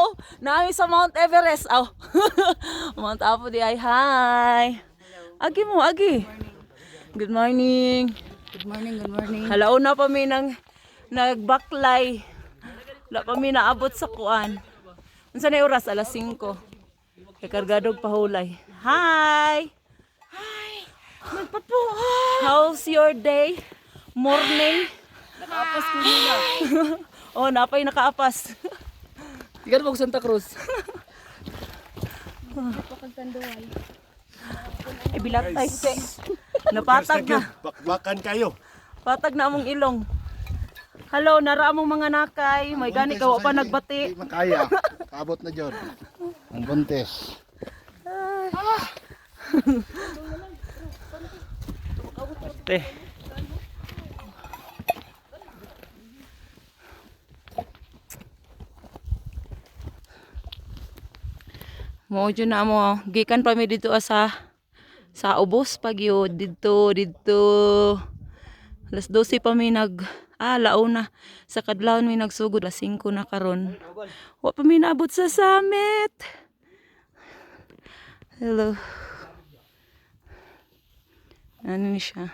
Hello! Naami sa Mount Everest. Oh. Mount Apo di ay. Hi! Agi mo, Agi. Good morning. Good morning, good morning. Halaw na pa mi nagbaklay. Wala pa mi naabot sa kuan. Unsa na oras? Alas 5. Kay kargadog pahulay. Hi! Magpapo! How's your day? Morning? Nakaapas ko nila. Oh, napay nakaapas. Tigan mo Santa Cruz. Ibilat tayo. Napatag na. Bakbakan kayo. Patag na among ilong. Hello, nara among mga nakay. May gani ka wa pa nagbati. Di makaya. Kaabot na dyan. Ang buntes. Te. Mo dyan na mo. Gikan pa mi dito sa ubos pag yun. Dito. Alas 12 pa mi launa. Sa kadlawon mi nagsugod. Alas 5 na karon. Wa pa mi naabot sa summit. Hello. Ano ni siya?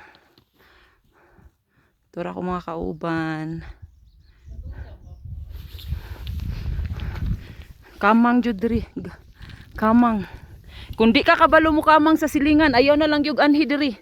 Tura ko mga kauban. Kamang jud diri. Kamang. Kung di ka kabalo mo kamang sa silingan, ayaw na lang yung anhi diri.